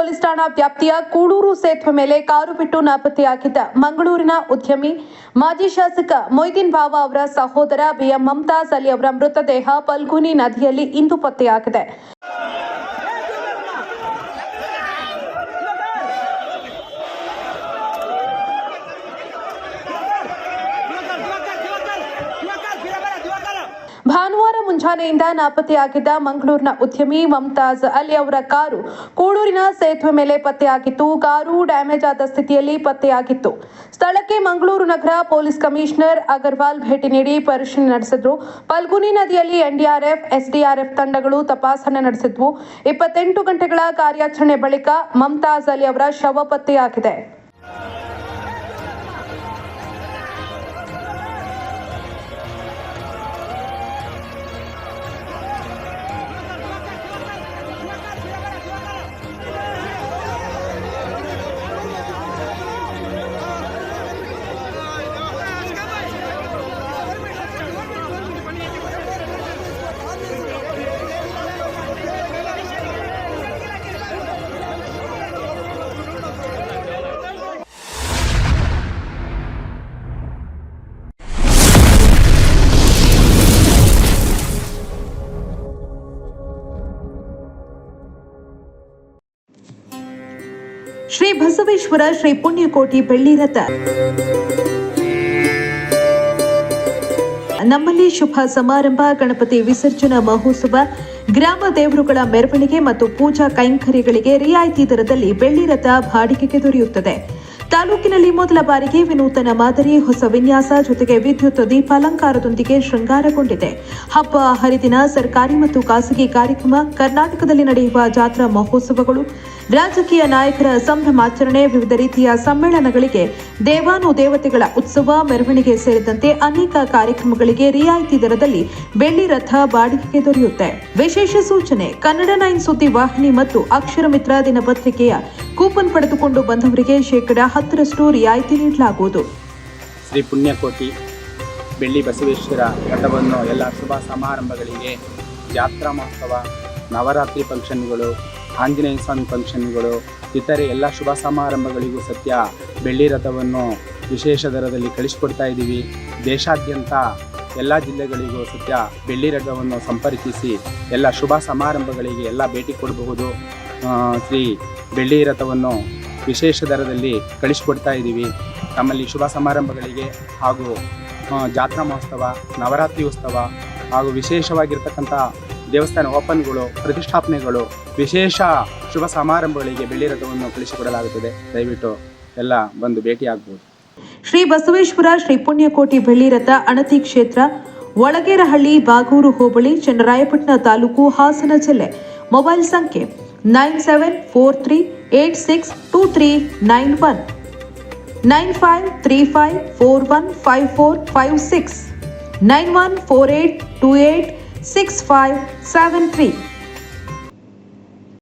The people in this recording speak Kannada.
ಪೊಲೀಸ್ ಠಾಣಾ ವ್ಯಾಪ್ತಿಯ ಕೂಡೂರು ಸೇತುವೆ ಮೇಲೆ ಕಾರು ಬಿಟ್ಟು ನಾಪತ್ತೆಯಾಗಿದ್ದ ಮಂಗಳೂರಿನ ಉದ್ಯಮಿ ಮಾಜಿ ಶಾಸಕ ಮೊಯ್ದೀನ್ ಬಾವಾ ಅವರ ಸಹೋದರ ಬಿಎಂ ಮಮತಾಜ್ ಅಲಿ ಅವರ ಮೃತದೇಹ ಫಲ್ಗುನಿ ನದಿಯಲ್ಲಿ ಇಂದು ಪತ್ತೆಯಾಗಿದೆ. ಭಾನುವಾರ ಮುಂಜಾನೆಯಿಂದ ನಾಪತ್ತೆಯಾಗಿದ್ದ ಮಂಗಳೂರಿನ ಉದ್ಯಮಿ ಮಮತಾಜ್ ಅಲಿ ಅವರ ಕಾರು ಕೂಡೂರಿನ ಸೇತುವೆ ಮೇಲೆ ಪತ್ತೆಯಾಗಿತ್ತು. ಕಾರು ಡ್ಯಾಮೇಜ್ ಆದ ಸ್ಥಿತಿಯಲ್ಲಿ ಪತ್ತೆಯಾಗಿತ್ತು. ಸ್ಥಳಕ್ಕೆ ಮಂಗಳೂರು ನಗರ ಪೊಲೀಸ್ ಕಮಿಷನರ್ ಅಗರ್ವಾಲ್ ಭೇಟಿ ನೀಡಿ ಪರಿಶೀಲನೆ ನಡೆಸಿದ್ರು. ಫಲ್ಗುನಿ ನದಿಯಲ್ಲಿ ಎನ್ಡಿಆರ್ಎಫ್, ಎಸ್ಡಿಆರ್ಎಫ್ ತಂಡಗಳು ತಪಾಸಣೆ ನಡೆಸಿದ್ವು. 28 ಗಂಟೆಗಳ ಕಾರ್ಯಾಚರಣೆ ಬಳಿಕ ಮಮತಾಜ್ ಅಲಿ ಅವರ ಶವ ಪತ್ತೆಯಾಗಿದೆ. ಶ್ರೀ ಬಸವೇಶ್ವರ ಶ್ರೀ ಪುಣ್ಯಕೋಟಿ ಬೆಳ್ಳಿ ರಥ ನಮ್ಮಲ್ಲಿ ಶುಭ ಸಮಾರಂಭ, ಗಣಪತಿ ವಿಸರ್ಜನಾ ಮಹೋತ್ಸವ, ಗ್ರಾಮ ದೇವರುಗಳ ಮೆರವಣಿಗೆ ಮತ್ತು ಪೂಜಾ ಕೈಂಕರ್ಯಗಳಿಗೆ ರಿಯಾಯಿತಿ ದರದಲ್ಲಿ ಬೆಳ್ಳಿ ರಥ ಬಾಡಿಗೆಗೆ ದೊರೆಯುತ್ತದೆ. ತಾಲೂಕಿನಲ್ಲಿ ಮೊದಲ ಬಾರಿಗೆ ವಿನೂತನ ಮಾದರಿ ಹೊಸ ವಿನ್ಯಾಸ ಜೊತೆಗೆ ವಿದ್ಯುತ್ ದೀಪಾಲಂಕಾರದೊಂದಿಗೆ ಶೃಂಗಾರಗೊಂಡಿದೆ. ಹಬ್ಬ ಹರಿದಿನ, ಸರ್ಕಾರಿ ಮತ್ತು ಖಾಸಗಿ ಕಾರ್ಯಕ್ರಮ, ಕರ್ನಾಟಕದಲ್ಲಿ ನಡೆಯುವ ಜಾತ್ರಾ ಮಹೋತ್ಸವಗಳು, ರಾಜಕೀಯ ನಾಯಕರ ಸಂಭ್ರಮಾಚರಣೆ, ವಿವಿಧ ರೀತಿಯ ಸಮ್ಮೇಳನಗಳಿಗೆ, ದೇವಾನುದೇವತೆಗಳ ಉತ್ಸವ, ಮೆರವಣಿಗೆ ಸೇರಿದಂತೆ ಅನೇಕ ಕಾರ್ಯಕ್ರಮಗಳಿಗೆ ರಿಯಾಯಿತಿ ದರದಲ್ಲಿ ಬೆಳ್ಳಿ ರಥ ಬಾಡಿಗೆಗೆ ದೊರೆಯುತ್ತೆ. ವಿಶೇಷ ಸೂಚನೆ: ಕನ್ನಡ 9 ಸುದ್ದಿ ವಾಹಿನಿ ಮತ್ತು ಅಕ್ಷರ ಮಿತ್ರ ದಿನಪತ್ರಿಕೆಯ ಕೂಪನ್ ಪಡೆದುಕೊಂಡು ಬಂದವರಿಗೆ 10% ರಿಯಾಯಿತಿ ನೀಡಲಾಗುವುದು. ಶ್ರೀ ಪುಣ್ಯಕೋಟಿ ಬೆಳ್ಳಿ ಬಸವೇಶ್ವರ ರಥವನ್ನು ಎಲ್ಲ ಶುಭ ಸಮಾರಂಭಗಳಿಗೆ, ಜಾತ್ರಾ ಮಹೋತ್ಸವ, ನವರಾತ್ರಿ ಫಂಕ್ಷನ್ಗಳು, ಆಂಜನೇಯ ಸ್ವಾಮಿ ಫಂಕ್ಷನ್ಗಳು, ಇತರೆ ಎಲ್ಲ ಶುಭ ಸಮಾರಂಭಗಳಿಗೂ ಸತ್ಯ ಬೆಳ್ಳಿ ರಥವನ್ನು ವಿಶೇಷ ದರದಲ್ಲಿ ಕಳಿಸಿಕೊಡ್ತಾ ಇದ್ದೀವಿ. ದೇಶಾದ್ಯಂತ ಎಲ್ಲ ಜಿಲ್ಲೆಗಳಿಗೂ ಸತ್ಯ ಬೆಳ್ಳಿ ರಥವನ್ನು ಸಂಪರ್ಕಿಸಿ ಎಲ್ಲ ಶುಭ ಸಮಾರಂಭಗಳಿಗೆ ಎಲ್ಲ ಭೇಟಿ ಕೊಡಬಹುದು. ಶ್ರೀ ಬೆಳ್ಳಿ ರಥವನ್ನು ವಿಶೇಷ ದರದಲ್ಲಿ ಕಳಿಸಿಕೊಡ್ತಾ ಇದ್ದೀವಿ. ನಮ್ಮಲ್ಲಿ ಶುಭ ಸಮಾರಂಭಗಳಿಗೆ ಹಾಗೂ ಜಾತ್ರಾ ಮಹೋತ್ಸವ, ನವರಾತ್ರಿ ಉತ್ಸವ ಹಾಗೂ ವಿಶೇಷವಾಗಿರ್ತಕ್ಕಂಥ ದೇವಸ್ಥಾನ ಓಪನ್ಗಳು, ಪ್ರತಿಷ್ಠಾಪನೆಗಳು, ವಿಶೇಷ ಶುಭ ಸಮಾರಂಭಗಳಿಗೆ ಬೆಳ್ಳಿ ರಥವನ್ನು ಕಳಿಸಿಕೊಡಲಾಗುತ್ತದೆ. ದಯವಿಟ್ಟು ಎಲ್ಲ ಬಂದು ಭೇಟಿಯಾಗಬಹುದು. ಶ್ರೀ ಬಸವೇಶ್ವರ ಶ್ರೀ ಪುಣ್ಯಕೋಟಿ ಬೆಳ್ಳಿ ರಥ ಅಣತಿ ಕ್ಷೇತ್ರ, ಒಳಗೇರಹಳ್ಳಿ, ಬಾಗೂರು ಹೋಬಳಿ, ಚನ್ನರಾಯಪಟ್ಟಣ ತಾಲೂಕು, ಹಾಸನ ಜಿಲ್ಲೆ. ಮೊಬೈಲ್ ಸಂಖ್ಯೆ 9743862391 9535415456 9148286573.